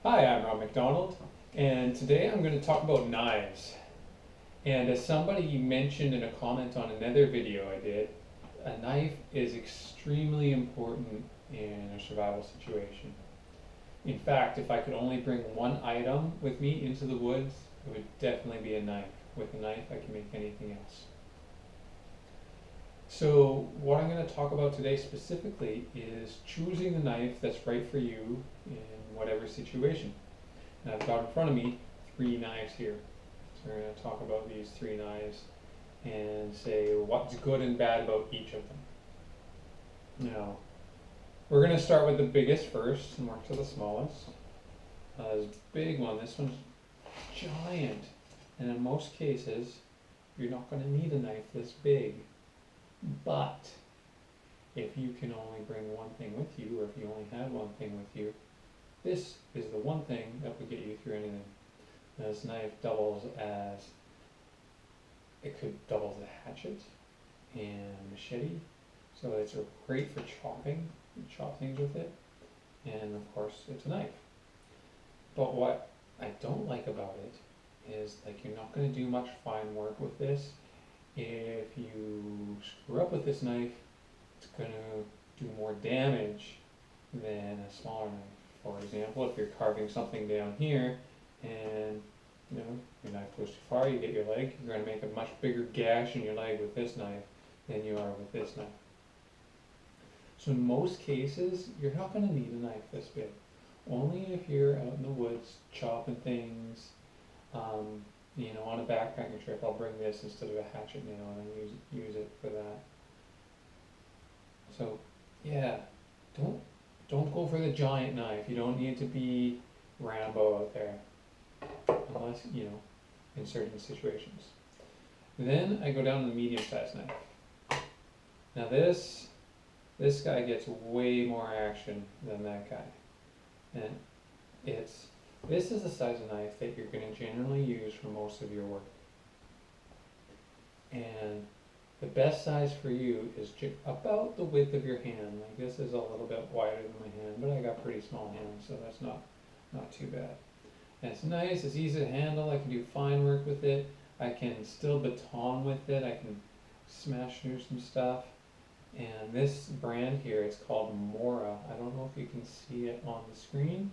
Hi, I'm Rob McDonald, and today I'm going to talk about knives. And as somebody mentioned in a comment on another video I did, a knife is extremely important in a survival situation. In fact, if I could only bring one item with me into the woods, it would definitely be a knife. With a knife, I can make anything else. So what I'm going to talk about today specifically is choosing the knife that's right for you in whatever situation. And I've got in front of me 3 knives here. So we're going to talk about these 3 knives and say what's good and bad about each of them. Now, we're going to start with the biggest first and work to the smallest. This big one, this one's giant. And in most cases, you're not going to need a knife this big. But if you can only bring one thing with you, or if you only had one thing with you, this is the one thing that would get you through anything. This knife doubles as, it could double as a hatchet and machete, so it's great for chopping. You chop things with it, and of course it's a knife. But what I don't like about it is, like, you're not going to do much fine work with this. If you screw up with this knife, it's going to do more damage than a smaller knife. For example, if you're carving something down here and your knife goes too far, you get your leg, you're going to make a much bigger gash in your leg with this knife than you are with this knife. So in most cases, you're not going to need a knife this big. Only if you're out in the woods chopping things, on a backpacking trip, I'll bring this instead of a hatchet now and then use it for that. So yeah, don't go for the giant knife. You don't need to be Rambo out there, unless, in certain situations. Then I go down to the medium-sized knife. Now this guy gets way more action than that guy. And this is the size of knife that you're going to generally use for most of your work. And the best size for you is about the width of your hand. Like, this is a little bit wider than my hand, but I got pretty small hands, so that's not too bad. And it's nice, it's easy to handle, I can do fine work with it, I can still baton with it, I can smash through some stuff. And this brand here, it's called Mora. I don't know if you can see it on the screen,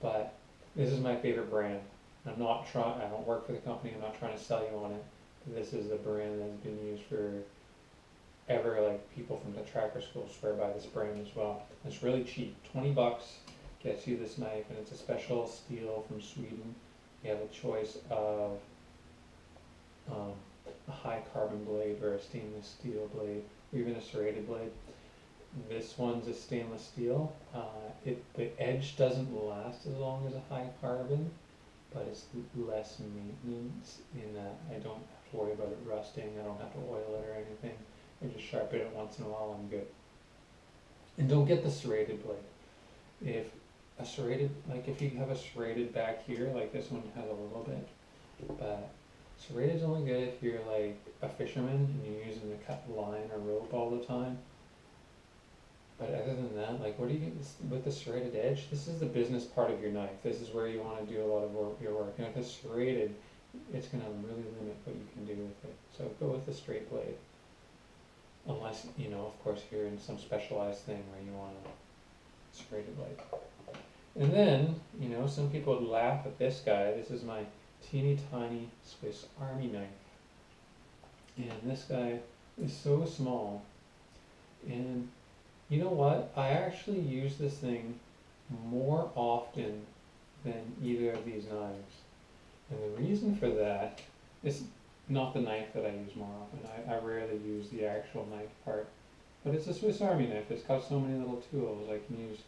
but this is my favorite brand. I don't work for the company, I'm not trying to sell you on it. This is the brand that has been used for ever. Like, people from the tracker school swear by this brand as well. It's really cheap, 20 bucks gets you this knife, and it's a special steel from Sweden. You have a choice of a high carbon blade or a stainless steel blade, or even a serrated blade. This one's a stainless steel. The edge doesn't last as long as a high carbon, but it's less maintenance in that I don't have to worry about it rusting, I don't have to oil it or anything. I just sharpen it once in a while, I'm good. And don't get the serrated blade. If you have a serrated back here, like this one has a little bit, but serrated's only good if you're like a fisherman and you're using to cut line or rope all the time. But other than that, like, what do you get with the serrated edge? This is the business part of your knife. This is where you want to do a lot of your work. And if it's serrated, it's going to really limit what you can do with it. So go with the straight blade. Unless, of course, you're in some specialized thing where you want a serrated blade. And then, some people would laugh at this guy. This is my teeny tiny Swiss Army knife. And this guy is so small. And you know what? I actually use this thing more often than either of these knives. And the reason for that is not the knife that I use more often. I rarely use the actual knife part. But it's a Swiss Army knife. It's got so many little tools. I can use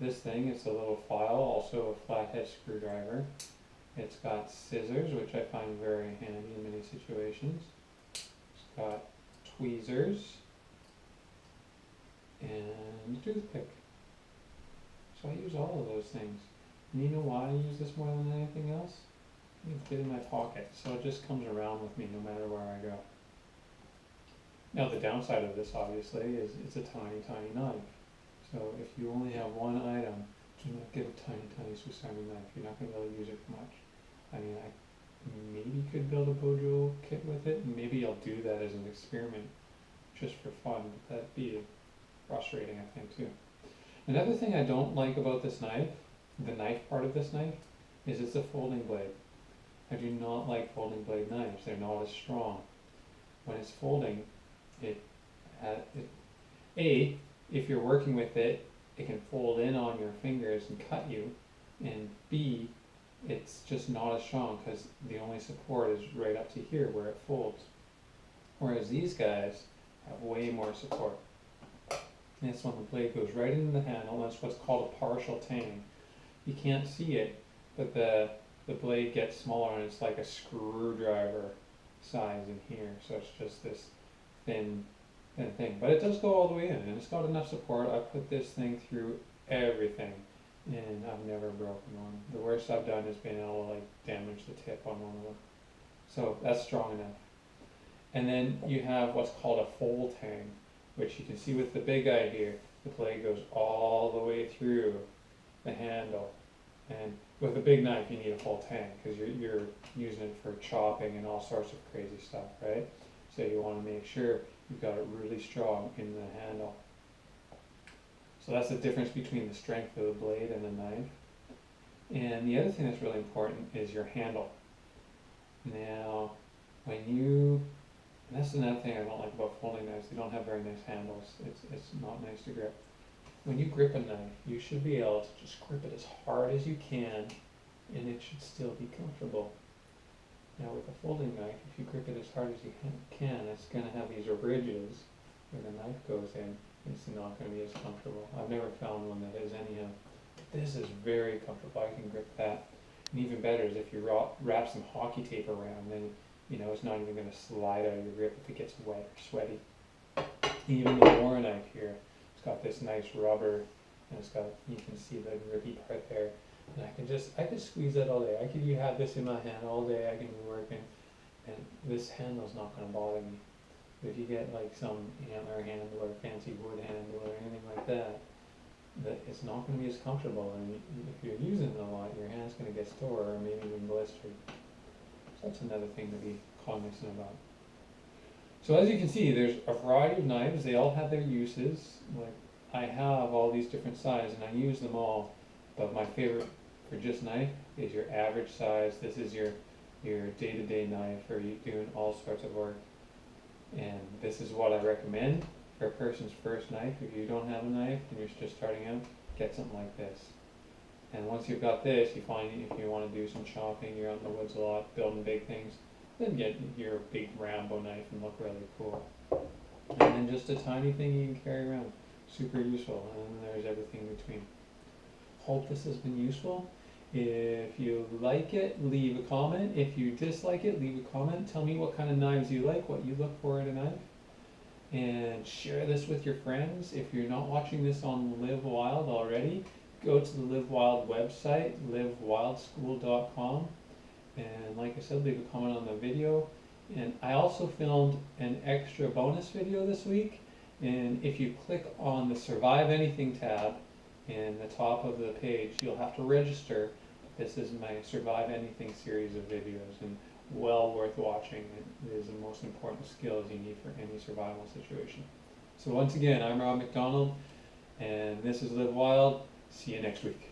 this thing. It's a little file, also a flathead screwdriver. It's got scissors, which I find very handy in many situations. It's got tweezers and a toothpick. So I use all of those things. And you know why I use this more than anything else? It fit in my pocket, so it just comes around with me no matter where I go. Now the downside of this, obviously, is it's a tiny, tiny knife. So if you only have one item Do not get a tiny Swiss Army knife. You're not going to be able to use it much. I mean, I maybe could build a Bojo kit with it. Maybe I'll do that as an experiment, just for fun. But that'd be frustrating, I think, too. Another thing I don't like about this knife, the knife part of this knife, is it's a folding blade. I do not like folding blade knives. They're not as strong. When it's folding, if you're working with it, it can fold in on your fingers and cut you, and B, it's just not as strong because the only support is right up to here where it folds. Whereas these guys have way more support. And this one, the blade goes right into the handle. That's what's called a partial tang. You can't see it, but the blade gets smaller and it's like a screwdriver size in here. So it's just this thin thing. But it does go all the way in, and it's got enough support. I put this thing through everything, and I've never broken one. The worst I've done is being able to like damage the tip on one of them. So that's strong enough. And then you have what's called a fold tang, which you can see with the big eye here. The blade goes all the way through the handle. And with a big knife, you need a full tang because you're using it for chopping and all sorts of crazy stuff, right? So you want to make sure you've got it really strong in the handle. So that's the difference between the strength of the blade and the knife. And the other thing that's really important is your handle. Now, and that's another thing I don't like about folding knives. They don't have very nice handles. It's not nice to grip. When you grip a knife, you should be able to just grip it as hard as you can, and it should still be comfortable. Now with a folding knife, if you grip it as hard as you can, it's going to have these ridges where the knife goes in. It's not going to be as comfortable. I've never found one that is anyhow. But this is very comfortable. I can grip that. And even better is if you wrap some hockey tape around, then it's not even going to slide out of your grip if it gets wet or sweaty. Even the War knife here, it's got this nice rubber, and it's got, you can see the grippy part there. And I could squeeze that all day. I could have this in my hand all day. I can be working, and this handle's not going to bother me. But if you get like some antler handle or fancy wood handle or anything like that, it's not going to be as comfortable. And if you're using it a lot, your hand's going to get sore or maybe even blistered. So that's another thing to be cognizant about. So as you can see, there's a variety of knives. They all have their uses. Like I have all these different sizes, and I use them all. But my favorite for just knife is your average size. This is your day-to-day knife for you doing all sorts of work. And this is what I recommend for a person's first knife. If you don't have a knife and you're just starting out, get something like this. And once you've got this, you find if you want to do some chopping, you're out in the woods a lot, building big things, then get your big Rambo knife and look really cool. And then just a tiny thing you can carry around. Super useful. And then there's everything in between. Hope this has been useful. If you like it, leave a comment. If you dislike it, leave a comment. Tell me what kind of knives you like, what you look for in a knife. And share this with your friends. If you're not watching this on Live Wild already, go to the Live Wild website, livewildschool.com. And like I said, leave a comment on the video. And I also filmed an extra bonus video this week. And if you click on the Survive Anything tab in the top of the page, you'll have to register. This is my Survive Anything series of videos, and well worth watching. It is the most important skills you need for any survival situation. So once again, I'm Rob McDonald, and this is Live Wild. See you next week.